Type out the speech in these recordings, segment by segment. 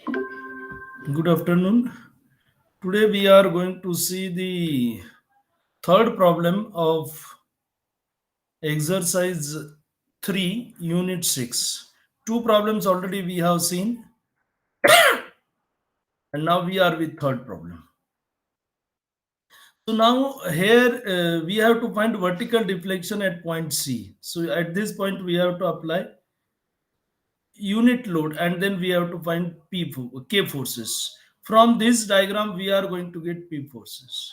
Good afternoon. Today we are going to see the third problem of exercise 3, unit 6. Two problems already we have seen, and now we are with third problem. So now here we have to find vertical deflection at point C. So at this point we have to apply unit load, and then we have to find K forces. From this diagram we are going to get P forces.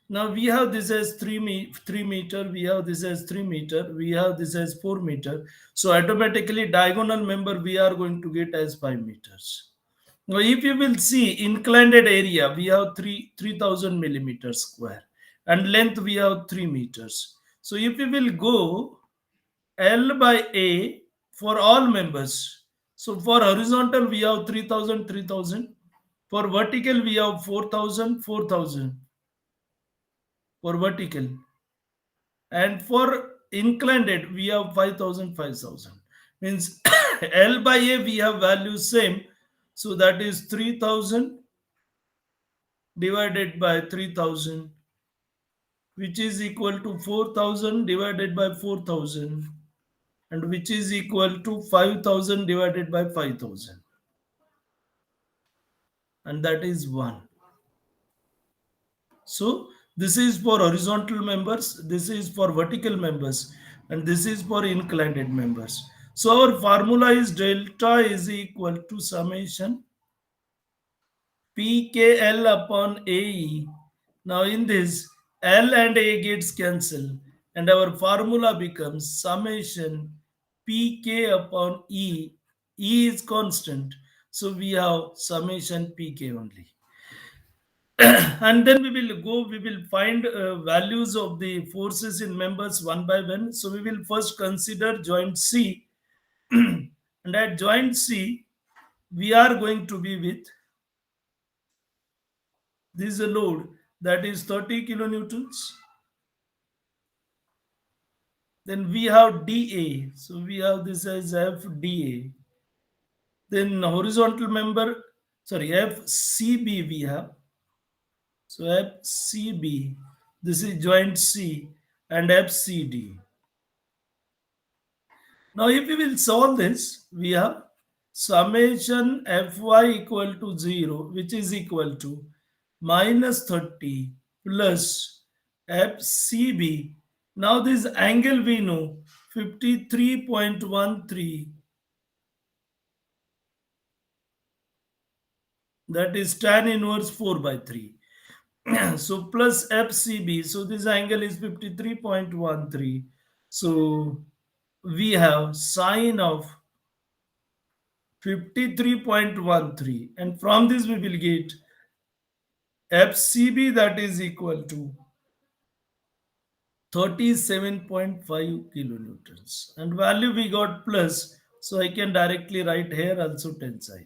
Now we have this as 3 meter, we have this as 3 meter, we have this as 4 meter. So automatically diagonal member we are going to get as 5 meters. Now if you will see inclined area, we have 3000 millimeters square, and length we have 3 meters. So if you will go L by A for all members, so for horizontal we have 3000, 3000. For vertical we have 4000, 4000 for vertical, and for inclined we have 5000, 5000. Means L by A we have value same, so that is 3000 divided by 3000, which is equal to 4000 divided by 4000, and which is equal to 5000 divided by 5000, and that is 1. So this is for horizontal members, this is for vertical members, and this is for inclined members. So our formula is delta is equal to summation PKL upon AE. Now in this, L and A gets cancelled, and our formula becomes summation PK upon E. E is constant, so we have summation PK only. And then we will find values of the forces in members one by one. So we will first consider joint C. And at joint C we are going to be with this load, that is 30 kilonewtons. Then we have DA, so we have this as FDA. Then horizontal member, sorry, FCB we have. So FCB, this is joint C, and FCD. Now, if we will solve this, we have summation Fy equal to 0, which is equal to minus 30 plus FCB. Now, this angle we know 53.13, that is tan inverse 4 by 3. So, plus FCB. So, this angle is 53.13. So, we have sine of 53.13, and from this we will get FCB, that is equal to 37.5 kilonewtons, and value we got plus, so I can directly write here also tensile.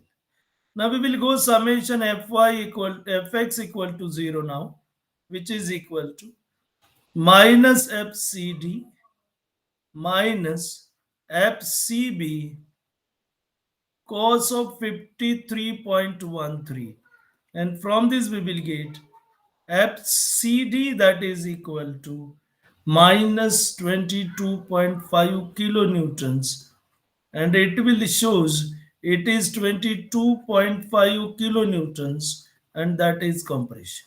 Now we will go summation Fx equal to 0 now, which is equal to minus FCD minus FCB cos of 53.13, and from this we will get FCD, that is equal to minus 22.5 kilonewtons, and it will shows it is 22.5 kilonewtons, and that is compression.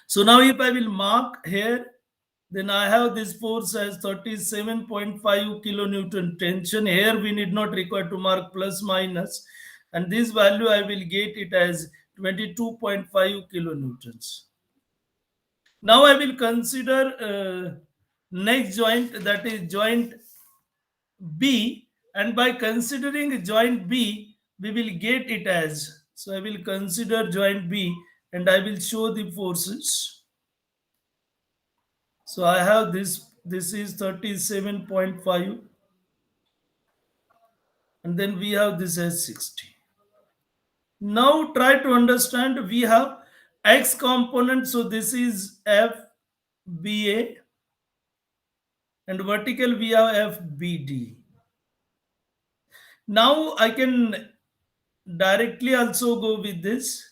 So now if I will mark here, then I have this force as 37.5 kilonewton tension. Here we need not require to mark plus minus, and this value I will get it as 22.5 kilonewtons. Now I will consider next joint, that is joint B, and by considering joint B we will get it as, so I will consider joint B and I will show the forces. So I have this is 37.5, and then we have this as 60. Now try to understand, we have X component, so this is FBA, and vertical we have FBD. Now I can directly also go with this,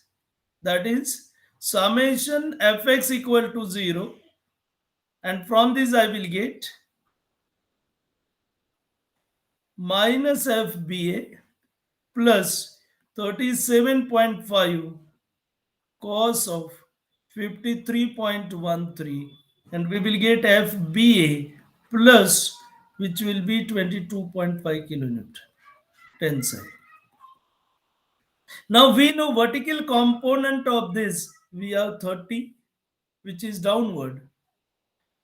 that is summation fx equal to 0, and from this I will get minus fba plus 37.5 cos of 53.13, and we will get fba plus, which will be 22.5 kilonewton tensile. Now we know vertical component of this, we have 30, which is downward,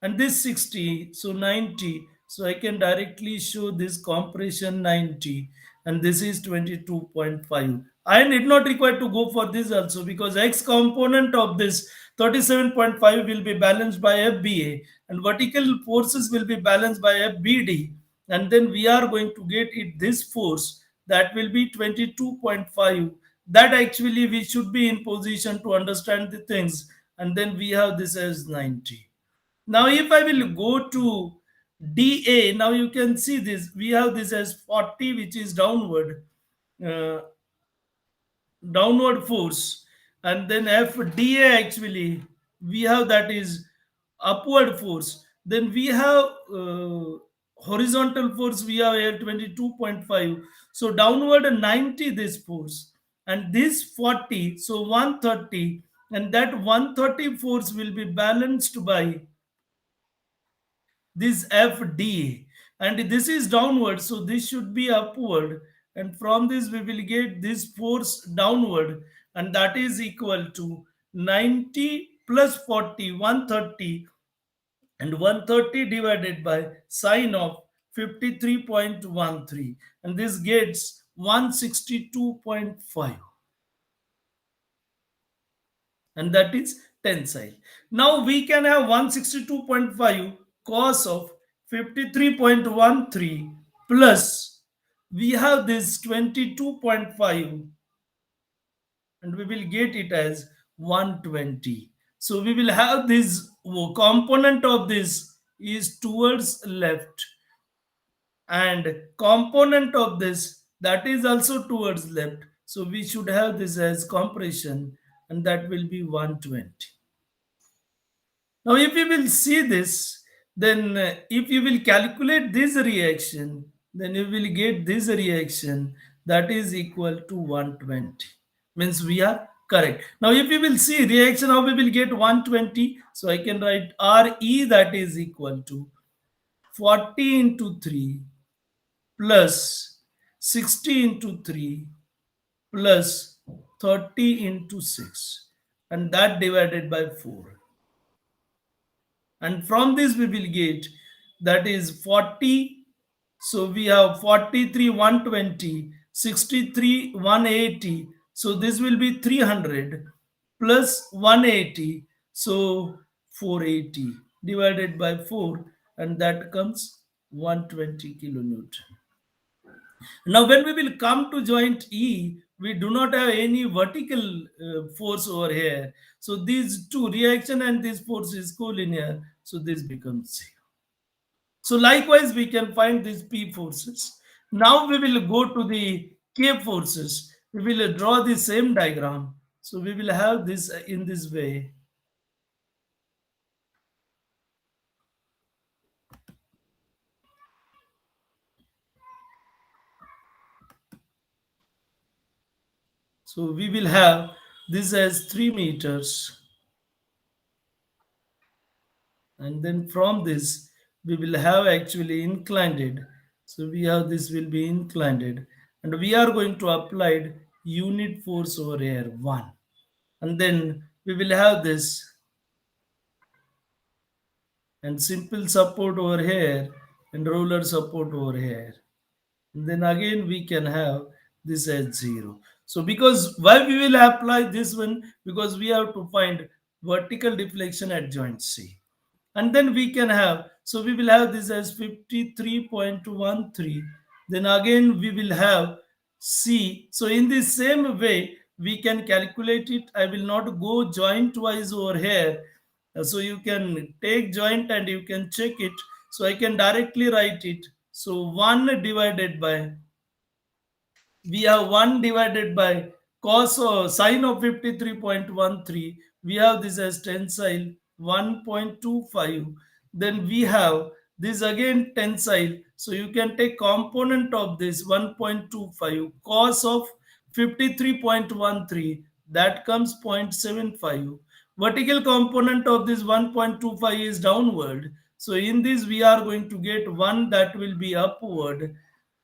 and this 60, so 90. So I can directly show this compression 90, and this is 22.5. I did not require to go for this also, because x component of this 37.5 will be balanced by fba, and vertical forces will be balanced by fbd, and then we are going to get it this force that will be 22.5. That actually we should be in position to understand the things, and then we have this as 90. Now, if I will go to DA, now you can see this. We have this as 40, which is uh, downward force, and then FDA actually we have that is upward force. Then we have horizontal force. We have here 22.5. So downward 90 this force, and this 40. So 130, and that 130 force will be balanced by this FDA, and this is downward, so this should be upward, and from this we will get this force downward, and that is equal to 90 plus 40, 130, and 130 divided by sine of 53.13, and this gets 162.5, and that is tensile. Now we can have 162.5 cos of 53.13 plus we have this 22.5, and we will get it as 120. So we will have this component of this is towards left, and component of this that is also towards left. So we should have this as compression, and that will be 120. Now, if you will see this, then if you will calculate this reaction, then you will get this reaction that is equal to 120. Means we are correct. Now, if you will see reaction, how we will get 120? So I can write Re, that is equal to 40 into 3 plus 60 into 3 plus 30 into 6, and that divided by 4, and from this we will get that is 40. So we have 43 120, 63 180, so this will be 300 plus 180, so 480 divided by 4, and that comes 120 kilonewton. Now, when we will come to joint E, we do not have any vertical force over here. So these two reaction and this force is collinear. So this becomes 0. So likewise, we can find these P forces. Now we will go to the K forces. We will draw the same diagram. So we will have this in this way. So we will have this as 3 meters, and then from this we will have actually inclined. So we have this will be inclined, and we are going to apply unit force over here 1, and then we will have this and simple support over here and roller support over here, and then again we can have this as 0. So because why we will apply this one, because we have to find vertical deflection at joint C, and then we can have, so we will have this as 53.13, then again we will have C. So in the same way we can calculate it. I will not go joint wise over here. So you can take joint and you can check it. So I can directly write it. So 1 divided by we have 1 divided by cos or sine of 53.13. We have this as tensile 1.25. Then we have this again tensile. So you can take component of this 1.25 cos of 53.13, that comes 0.75. Vertical component of this 1.25 is downward. So in this we are going to get one that will be upward.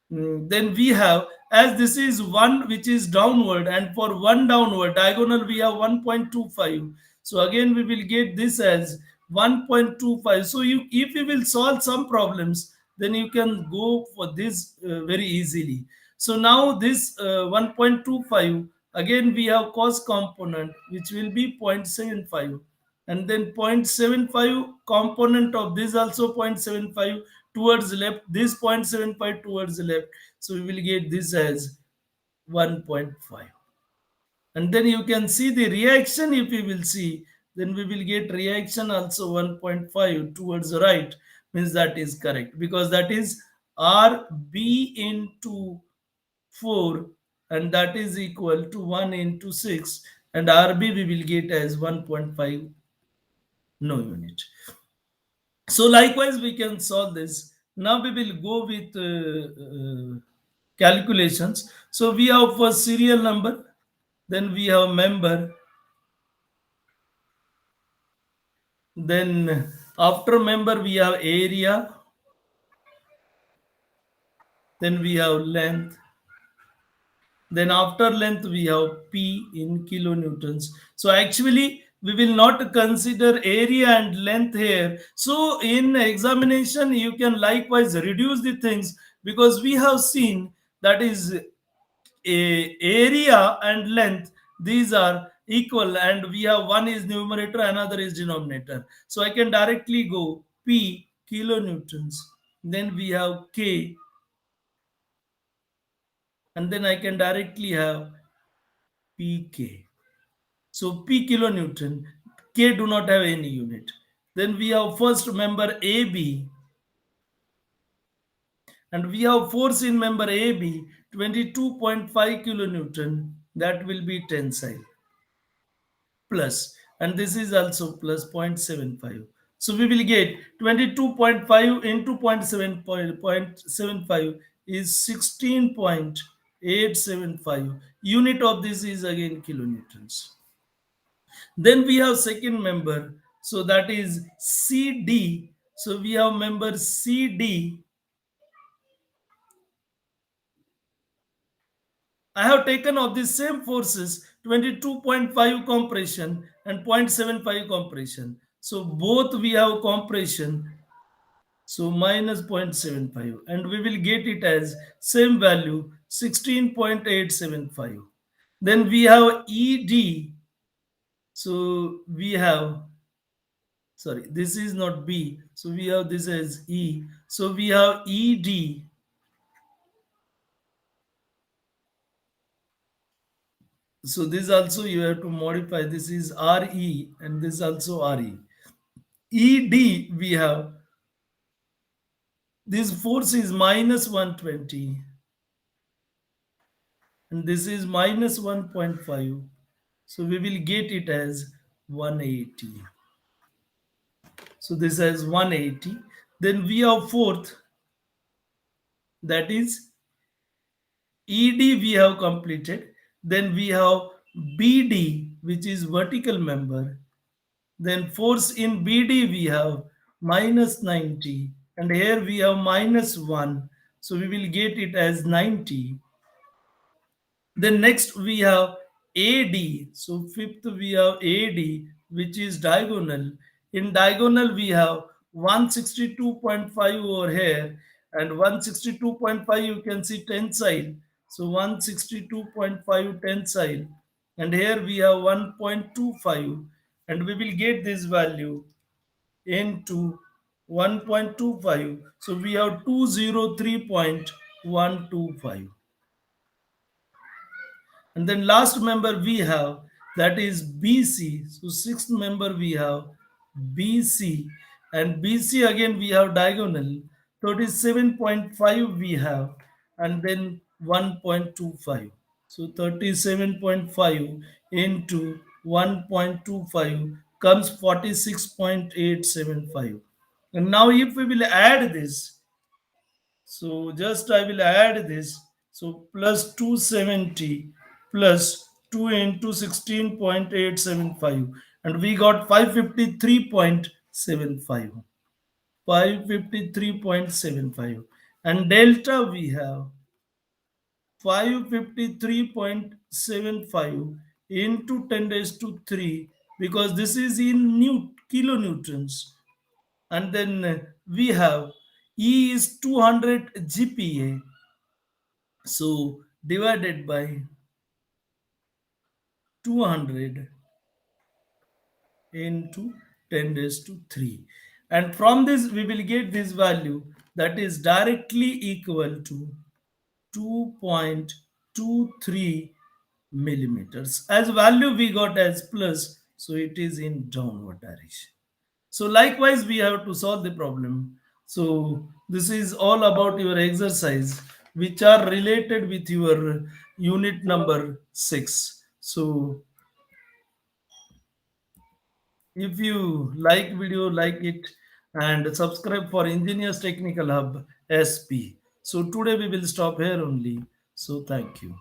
Then we have, as this is one which is downward, and for one downward diagonal we have 1.25. So again we will get this as 1.25. So you, if you will solve some problems, then you can go for this very easily. So now this 1.25, again we have cos component which will be 0.75, and then 0.75 component of this also 0.75 towards left, this 0.75 towards the left. So we will get this as 1.5. And then you can see the reaction. If we will see, then we will get reaction also 1.5 towards the right, means that is correct, because that is RB into 4, and that is equal to 1 into 6, and RB we will get as 1.5, no unit. So likewise we can solve this. Now we will go with calculations. So we have first serial number, then we have member, then after member we have area, then we have length, then after length we have P in kilonewtons. So actually we will not consider area and length here. So in examination you can likewise reduce the things, because we have seen that is area and length, these are equal, and we have one is numerator, another is denominator. So I can directly go P kilonewtons, then we have K, and then I can directly have pk. So p kilonewton, k do not have any unit. Then we have first member AB, and we have force in member AB 22.5 kilonewton, that will be tensile, plus, and this is also plus 0.75. So we will get 22.5 into 0.75 is 16.875. Unit of this is again kilonewtons. Then we have second member, so that is CD. So we have member CD. I have taken of the same forces 22.5 compression and 0.75 compression. So both we have compression. So minus 0.75, and we will get it as same value 16.875. Then we have ED. So we have, sorry, this is not B, so we have this as E. So we have ED. So this also you have to modify, this is RE, and this also RE. ED we have, this force is minus 120, and this is minus 1.5. So we will get it as 180. So this is 180. Then we have fourth, that is ED we have completed. Then we have BD, which is vertical member. Then force in BD we have minus 90, and here we have minus 1. So we will get it as 90. Then next we have AD. So fifth we have AD, which is diagonal. In diagonal we have 162.5 over here, and 162.5 you can see tensile. So 162.5 tensile, and here we have 1.25, and we will get this value into 1.25. So we have 203.125. And then last member we have, that is BC. So sixth member we have BC, and BC again we have diagonal 37.5 we have, and then 1.25. So 37.5 into 1.25 comes 46.875. And now if we will add this, so just I will add this. So plus 270 plus 2 into 16.875, and we got 553.75. 553.75. And delta we have 553.75 into 10 raised to 3, because this is in kilonewtons. And then we have E is 200 GPa. So divided by 200 into 10 raised to 3. And from this we will get this value, that is directly equal to 2.23 millimeters. As value we got as plus, so it is in downward direction. So likewise we have to solve the problem. So this is all about your exercise which are related with your unit number 6. So if you like video, like it and subscribe for Engineers Technical Hub SP. So today we will stop here only. So thank you.